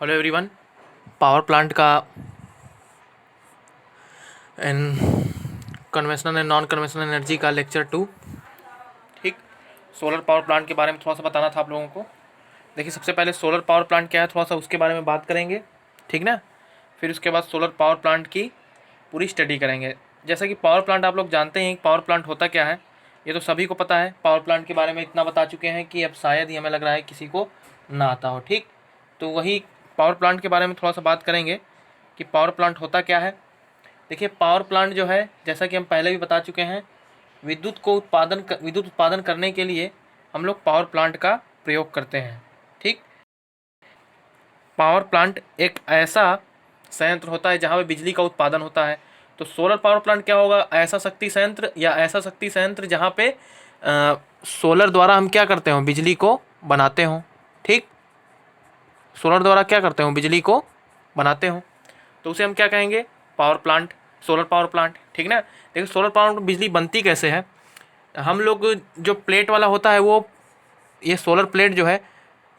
Hello everyone. Power plant का and conventional and non conventional energy का lecture 2। ठीक, solar power plant के बारे में थोड़ा सा बताना था आप लोगों को। देखिए, सबसे पहले सोलर पावर प्लांट क्या है, थोड़ा सा उसके बारे में बात करेंगे, ठीक ना। फिर उसके बाद सोलर पावर प्लांट की पूरी स्टडी करेंगे। जैसा कि पावर प्लांट आप लोग जानते हैं, पावर प्लांट होता क्या है, ये तो सभी को पता है। पावर प्लांट के बारे में इतना बता चुके हैं कि अब शायद ही हमें लग रहा है किसी को ना आता हो। ठीक, तो वही पावर प्लांट के बारे में थोड़ा सा बात करेंगे कि पावर प्लांट होता क्या है। देखिए, पावर प्लांट जो है, जैसा कि हम पहले भी बता चुके हैं, विद्युत उत्पादन करने के लिए हम लोग पावर प्लांट का प्रयोग करते हैं। ठीक, पावर प्लांट एक ऐसा संयंत्र होता है जहाँ पे बिजली का उत्पादन होता है। तो सोलर पावर प्लांट क्या होगा, ऐसा शक्ति संयंत्र या ऐसा शक्ति संयंत्र जहाँ पे सोलर द्वारा हम क्या करते हो, बिजली को बनाते हो। ठीक, सोलर द्वारा क्या करते हो, बिजली को बनाते हो, तो उसे हम क्या कहेंगे, power plant, solar power plant. ठीक ना। देखिए, सोलर पावर बिजली बनती कैसे है। हम लोग जो प्लेट वाला होता है वो, ये सोलर प्लेट जो है,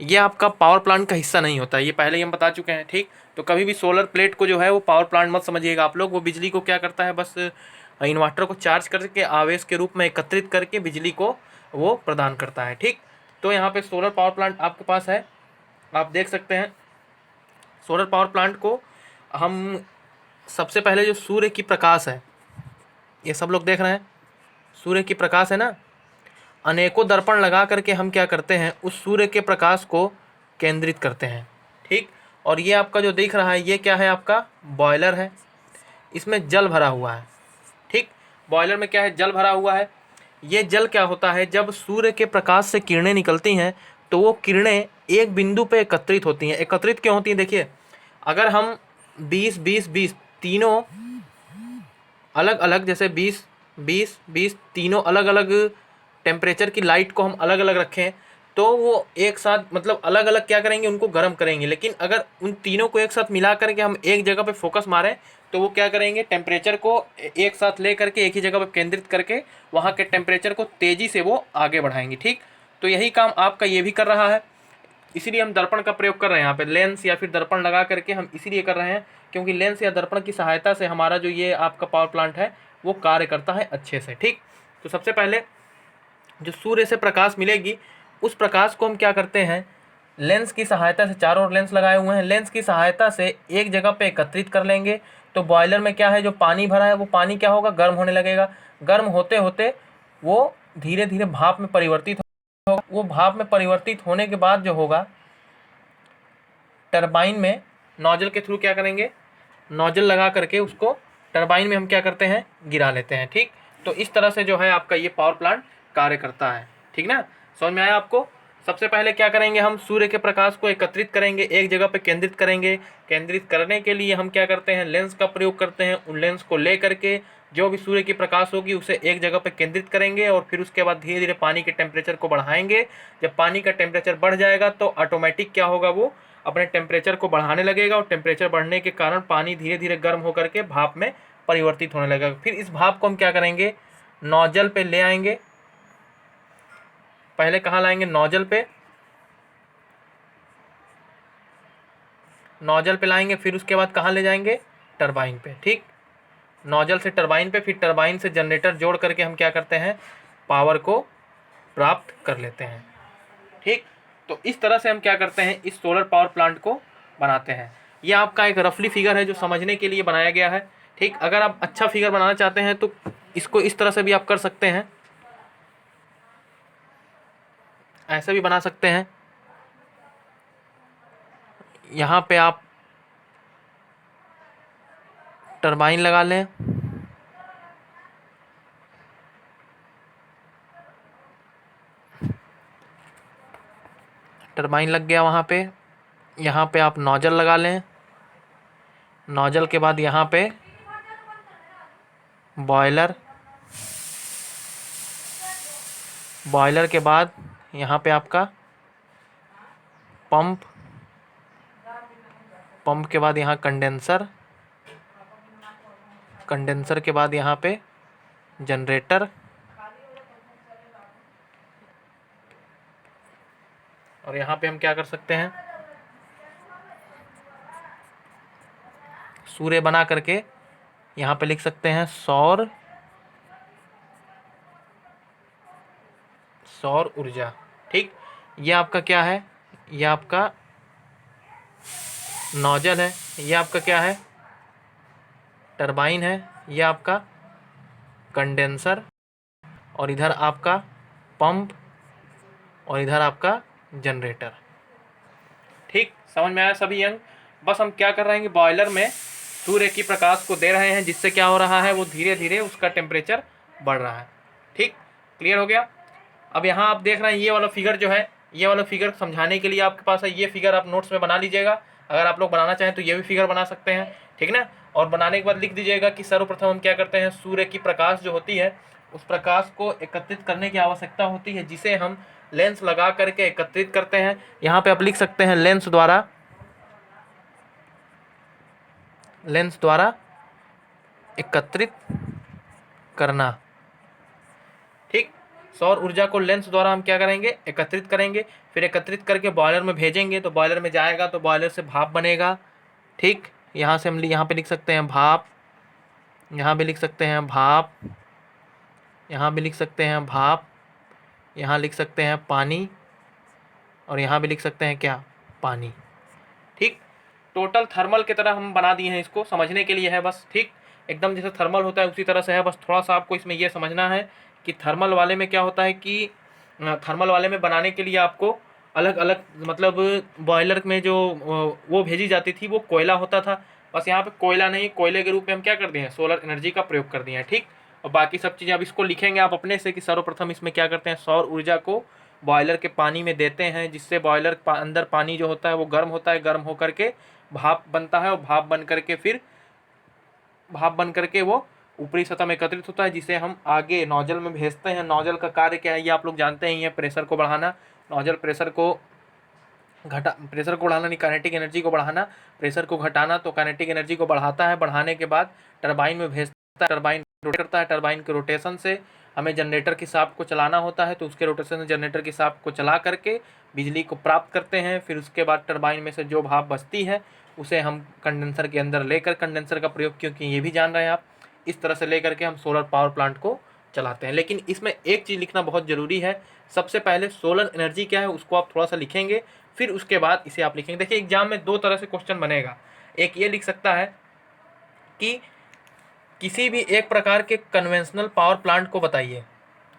ये आपका पावर प्लांट का हिस्सा नहीं होता है, ये पहले ही हम बता चुके हैं। ठीक, तो कभी भी सोलर प्लेट को जो है वो पावर प्लांट मत समझिएगा आप लोग। वो बिजली को क्या करता है, बस इन्वर्टर को चार्ज करके आवेश के रूप में एकत्रित करके बिजली को वो प्रदान करता है। ठीक, तो यहाँ पे सोलर पावर प्लांट आपके पास है, आप देख सकते हैं। सोलर पावर प्लांट को हम सबसे पहले जो सूर्य की प्रकाश है, ये सब लोग देख रहे हैं, सूर्य की प्रकाश है ना, अनेकों दर्पण लगा करके हम क्या करते हैं, उस सूर्य के प्रकाश को केंद्रित करते हैं। ठीक, और ये आपका जो दिख रहा है, ये क्या है, आपका बॉयलर है, इसमें जल भरा हुआ है। ठीक, बॉयलर में क्या है, जल भरा हुआ है। ये जल क्या होता है, जब सूर्य के प्रकाश से किरणें निकलती हैं तो वो किरणें एक बिंदु पे एकत्रित होती हैं। एकत्रित क्यों होती हैं, देखिए, अगर हम 20-20-20 तीनों अलग अलग, जैसे 20-20-20 तीनों अलग अलग टेम्परेचर की लाइट को हम अलग अलग रखें, तो वो एक साथ, मतलब अलग अलग क्या करेंगे, उनको गर्म करेंगे। लेकिन अगर उन तीनों को एक साथ मिला करके हम एक जगह पे फोकस मारें, तो वो क्या करेंगे, टेम्परेचर को एक साथ ले करके एक ही जगह पे केंद्रित करके वहाँ के टेम्परेचर को तेज़ी से वो आगे बढ़ाएंगे। ठीक, तो यही काम आपका ये भी कर रहा है। इसीलिए हम दर्पण का प्रयोग कर रहे हैं यहाँ पे, लेंस या फिर दर्पण लगा करके हम इसीलिए कर रहे हैं क्योंकि लेंस या दर्पण की सहायता से हमारा जो ये आपका पावर प्लांट है वो कार्य करता है अच्छे से। ठीक, तो सबसे पहले जो सूर्य से प्रकाश मिलेगी, उस प्रकाश को हम क्या करते हैं, लेंस की सहायता से, चारों ओर लेंस लगाए हुए हैं, लेंस की सहायता से एक जगह पे एकत्रित कर लेंगे। तो बॉयलर में क्या है, जो पानी भरा है वो पानी क्या होगा, गर्म होने लगेगा। गर्म होते होते वो धीरे धीरे भाप में परिवर्तित होगा। वो भाप में परिवर्तित होने के बाद जो होगा, टरबाइन में नोजल के थ्रू क्या करेंगे, नोजल लगा करके उसको टरबाइन में हम क्या करते हैं, गिरा लेते हैं। ठीक, तो इस तरह से जो है आपका ये पावर प्लांट कार्य करता है। ठीक ना, समझ में आया आपको। सबसे पहले क्या करेंगे, हम सूर्य के प्रकाश को एकत्रित करेंगे, एक जगह पे केंद्रित करेंगे। केंद्रित करने के लिए हम क्या करते हैं, लेंस का प्रयोग करते हैं। उन लेंस को ले करके जो भी सूर्य की प्रकाश होगी उसे एक जगह पे केंद्रित करेंगे और फिर उसके बाद धीरे धीरे पानी के टेम्परेचर को बढ़ाएंगे। जब पानी का टेम्परेचर बढ़ जाएगा तो ऑटोमेटिक क्या होगा, वो अपने टेम्परेचर को बढ़ाने लगेगा और टेम्परेचर बढ़ने के कारण पानी धीरे धीरे गर्म होकर के भाप में परिवर्तित होने लगेगा। फिर इस भाप को हम क्या करेंगे, नोजल पे ले आएंगे। पहले कहाँ लाएंगे, नोजल पे, नोजल पे लाएंगे। फिर उसके बाद कहाँ ले जाएंगे, टरबाइन पे। ठीक, नोजल से टरबाइन पे, फिर टरबाइन से जनरेटर जोड़ करके हम क्या करते हैं, पावर को प्राप्त कर लेते हैं। ठीक, तो इस तरह से हम क्या करते हैं, इस सोलर पावर प्लांट को बनाते हैं। यह आपका एक रफली फिगर है जो समझने के लिए बनाया गया है। ठीक, अगर आप अच्छा फिगर बनाना चाहते हैं तो इसको इस तरह से भी आप कर सकते हैं, ऐसे भी बना सकते हैं। यहाँ पे आप टरबाइन लगा लें, टरबाइन लग गया वहाँ पे। यहाँ पे आप नोजल लगा लें, नोजल के बाद यहाँ पे बॉयलर, बॉयलर के बाद यहाँ पे आपका पंप, पंप के बाद यहाँ कंडेंसर, कंडेंसर के बाद यहाँ पे जनरेटर, और यहाँ पे हम क्या कर सकते हैं, सूर्य बना करके यहाँ पे लिख सकते हैं सौर ऊर्जा। ठीक, ये आपका क्या है, ये आपका नोजल है, ये आपका क्या है, टरबाइन है, ये आपका कंडेंसर, और इधर आपका पंप, और इधर आपका जनरेटर। ठीक, समझ में आया सभी अंग। बस हम क्या कर रहे हैं कि बॉयलर में सूर्य की प्रकाश को दे रहे हैं, जिससे क्या हो रहा है, वो धीरे धीरे उसका टेम्परेचर बढ़ रहा है। ठीक, क्लियर हो गया। अब यहाँ आप देख रहे हैं ये वाला फिगर जो है, ये वाला फिगर समझाने के लिए आपके पास है, ये फिगर आप नोट्स में बना लीजिएगा। अगर आप लोग बनाना चाहें तो ये भी फिगर बना सकते हैं, ठीक ना। और बनाने के बाद लिख दीजिएगा कि सर्वप्रथम हम क्या करते हैं, सूर्य की प्रकाश जो होती है उस प्रकाश को एकत्रित करने की आवश्यकता होती है, जिसे हम लेंस लगा करके एकत्रित करते हैं। यहाँ पे आप लिख सकते हैं लेंस द्वारा एकत्रित करना। ठीक, सौर ऊर्जा को लेंस द्वारा हम क्या करेंगे, एकत्रित करेंगे। फिर एकत्रित करके बॉयलर में भेजेंगे, तो बॉयलर में जाएगा तो बॉयलर से भाप बनेगा। ठीक, यहाँ से हम यहाँ पे लिख सकते हैं भाप, यहाँ भी लिख सकते हैं भाप, यहाँ भी लिख सकते हैं भाप, यहाँ लिख सकते हैं पानी, और यहाँ भी लिख सकते हैं क्या, पानी। ठीक, टोटल थर्मल की तरह हम बना दिए हैं, इसको समझने के लिए है बस। ठीक, एकदम जैसे थर्मल होता है उसी तरह से है, बस थोड़ा सा आपको इसमें यह समझना है कि थर्मल वाले में क्या होता है कि थर्मल वाले में बनाने के लिए आपको अलग अलग, मतलब बॉयलर में जो वो भेजी जाती थी वो कोयला होता था। बस यहाँ पे कोयला नहीं, कोयले के रूप में हम क्या कर दिए हैं, सोलर एनर्जी का प्रयोग कर दिए हैं। ठीक, और बाकी सब चीज़ें अब इसको लिखेंगे आप अपने से कि सर्वप्रथम इसमें क्या करते हैं, सौर ऊर्जा को बॉयलर के पानी में देते हैं, जिससे बॉयलर अंदर पानी जो होता है वो गर्म होता है, गर्म होकर के भाप बनता है, और भाप बन करके फिर भाप बन करके वो ऊपरी सतह में एकत्रित होता है, जिसे हम आगे नोजल में भेजते हैं। नोजल का कार्य क्या है, ये आप लोग जानते हैं, ये प्रेशर को बढ़ाना। नोजल प्रेशर को बढ़ाना नहीं, काइनेटिक एनर्जी को बढ़ाना, प्रेशर को घटाना। तो काइनेटिक एनर्जी को बढ़ाता है, बढ़ाने के बाद टरबाइन में भेजता है, टरबाइन रोटेट करता है, टरबाइन के रोटेशन से हमें जनरेटर की शाफ्ट को चलाना होता है, तो उसके रोटेशन से जनरेटर की शाफ्ट को चला करके बिजली को प्राप्त करते हैं। फिर उसके बाद टरबाइन में से जो भाप बचती है उसे हम कंडेंसर के अंदर लेकर, कंडेंसर का प्रयोग क्योंकि ये भी जान रहे हैं आप, इस तरह से लेकर के हम सोलर पावर प्लांट को चलाते हैं। लेकिन इसमें एक चीज़ लिखना बहुत ज़रूरी है, सबसे पहले सोलर एनर्जी क्या है उसको आप थोड़ा सा लिखेंगे, फिर उसके बाद इसे आप लिखेंगे। देखिए एग्जाम में दो तरह से क्वेश्चन बनेगा, एक ये लिख सकता है कि किसी भी एक प्रकार के कन्वेंशनल पावर प्लांट को बताइए।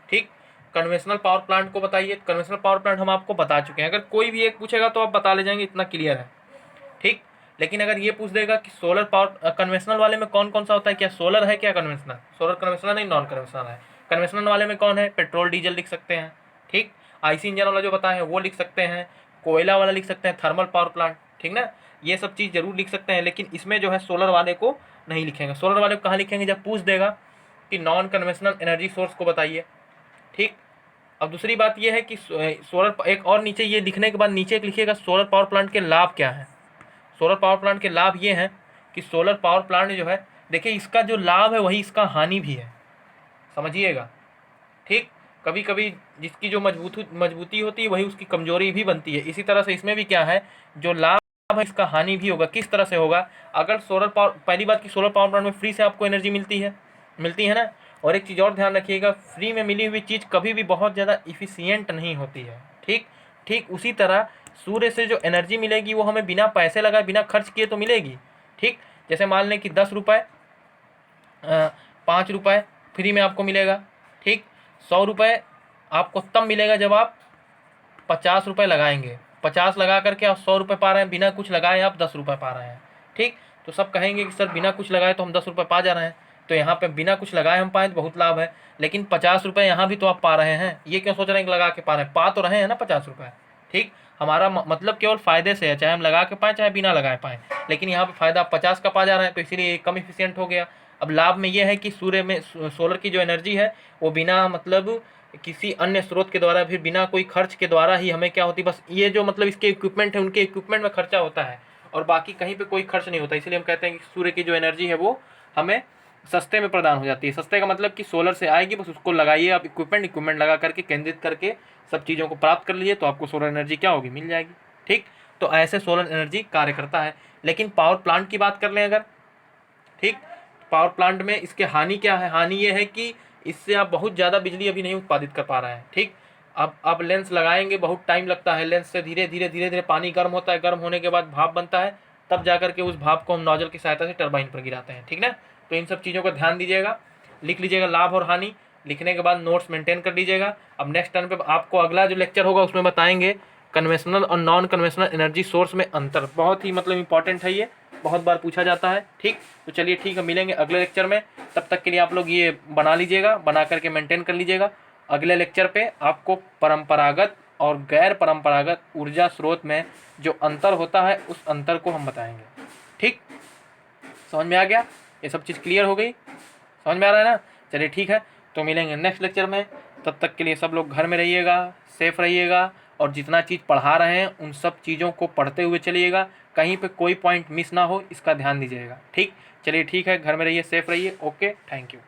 ठीक, कन्वेंशनल पावर प्लांट को बताइए। कन्वेंशनल पावर प्लांट हम आपको बता चुके हैं, अगर कोई भी एक पूछेगा तो आप बता ले जाएंगे, इतना क्लियर है। ठीक, लेकिन अगर ये पूछ देगा कि सोलर पावर कन्वेंशनल वाले में कौन कौन सा होता है, क्या सोलर है, क्या कन्वेंशनल, सोलर कन्वेंशनल नहीं, नॉन कन्वेंशनल है। कन्वेंशनल वाले में कौन है, पेट्रोल डीजल लिख सकते हैं। ठीक, आईसी इंजन वाला जो बताए हैं वो लिख सकते हैं, कोयला वाला लिख सकते हैं, थर्मल पावर प्लांट। ठीक ना, ये सब चीज़ जरूर लिख सकते हैं, लेकिन इसमें जो है सोलर वाले को नहीं लिखेंगे। सोलर वाले को कहाँ लिखेंगे, जब पूछ देगा कि नॉन कन्वेंशनल एनर्जी सोर्स को बताइए। ठीक, अब दूसरी बात यह है कि सोलर, एक और नीचे ये लिखने के बाद नीचे एक लिखिएगा सोलर पावर प्लांट के लाभ क्या है। सोलर पावर प्लांट के लाभ ये हैं कि सोलर पावर प्लांट जो है, देखिए इसका जो लाभ है वही इसका हानि भी है, समझिएगा। ठीक, कभी कभी जिसकी जो मजबूती होती है वही उसकी कमजोरी भी बनती है। इसी तरह से इसमें भी क्या है, जो लाभ है इसका हानि भी होगा। किस तरह से होगा, अगर सोलर पावर, पहली बात कि सोलर पावर प्लांट में फ्री से आपको एनर्जी मिलती है ना। और एक चीज़ और ध्यान रखिएगा, फ्री में मिली हुई चीज़ कभी भी बहुत ज़्यादा इफिशियंट नहीं होती है। ठीक उसी तरह सूर्य से जो एनर्जी मिलेगी वो हमें बिना पैसे लगाए, बिना खर्च किए तो मिलेगी। ठीक, जैसे मान लें कि 10 रुपये 5 रुपये फ्री में आपको मिलेगा। ठीक, 100 रुपये आपको तब मिलेगा जब आप 50 रुपये लगाएंगे। 50 लगा करके आप 100 रुपये पा रहे हैं, बिना कुछ लगाए आप 10 रुपये पा रहे हैं। ठीक, तो सब कहेंगे कि सर बिना कुछ लगाए तो हम 10 रुपये पा जा रहे हैं, तो यहाँ पे बिना कुछ लगाए हम पाएँ तो बहुत लाभ है। लेकिन 50 रुपये यहाँ भी तो आप पा रहे हैं, ये क्यों सोच रहे हैं कि लगा के पा रहे हैं, पा तो रहे हैं ना 50 रुपये। ठीक, हमारा मतलब केवल फ़ायदे से है, चाहे हम लगा के पाएँ चाहे बिना लगाए पाएँ, लेकिन यहाँ पे फ़ायदा 50 का पा जा रहे हैं, तो इसीलिए कम इफिशियंट हो गया। अब लाभ में ये है कि सूर्य में सोलर की जो एनर्जी है वो बिना मतलब किसी अन्य स्रोत के द्वारा, फिर बिना कोई खर्च के द्वारा ही हमें क्या होती, बस ये जो मतलब इसके इक्विपमेंट है उनके इक्विपमेंट में खर्चा होता है, और बाकी कहीं पे कोई खर्च नहीं होता। इसलिए हम कहते हैं कि सूर्य की जो एनर्जी है वो हमें सस्ते में प्रदान हो जाती है। सस्ते का मतलब कि सोलर से आएगी, बस उसको लगाइए आप, इक्विपमेंट लगा करके केंद्रित करके सब चीज़ों को प्राप्त कर लीजिए, तो आपको सोलर एनर्जी क्या होगी, मिल जाएगी। ठीक, तो ऐसे सोलर एनर्जी कार्य करता है। लेकिन पावर प्लांट की बात कर लें अगर, ठीक। पावर प्लांट में इसके हानि क्या है? हानि ये है कि इससे आप बहुत ज़्यादा बिजली अभी नहीं उत्पादित कर पा रहे हैं। ठीक। अब आप लेंस लगाएंगे, बहुत टाइम लगता है, लेंस से धीरे धीरे पानी गर्म होता है, गर्म होने के बाद भाप बनता है, तब जा करके उस भाप को हम नोजल की सहायता से टरबाइन पर गिराते हैं। ठीक ना। तो इन सब चीज़ों को ध्यान दीजिएगा, लिख लीजिएगा लाभ और हानि, लिखने के बाद नोट्स मेंटेन कर लीजिएगा। अब नेक्स्ट टर्न पे आपको अगला जो लेक्चर होगा उसमें बताएंगे कन्वेंशनल और नॉन कन्वेंशनल एनर्जी सोर्स में अंतर। बहुत ही मतलब इंपॉर्टेंट है ये, बहुत बार पूछा जाता है। ठीक। तो चलिए ठीक है, मिलेंगे अगले लेक्चर में। तब तक के लिए आप लोग ये बना लीजिएगा, बना करके मेंटेन कर लीजिएगा। अगले लेक्चर पे आपको परंपरागत और गैर परंपरागत ऊर्जा स्रोत में जो अंतर होता है उस अंतर को हम बताएंगे। ठीक। समझ में आ गया? ये सब चीज़ क्लियर हो गई? समझ में आ रहा है ना? चलिए ठीक है, तो मिलेंगे नेक्स्ट लेक्चर में। तब तक के लिए सब लोग घर में रहिएगा, सेफ रहिएगा, और जितना चीज़ पढ़ा रहे हैं उन सब चीज़ों को पढ़ते हुए चलिएगा, कहीं पे कोई पॉइंट मिस ना हो, इसका ध्यान दीजिएगा। ठीक। चलिए ठीक है, घर में रहिए, सेफ रहिए। Okay, thank you.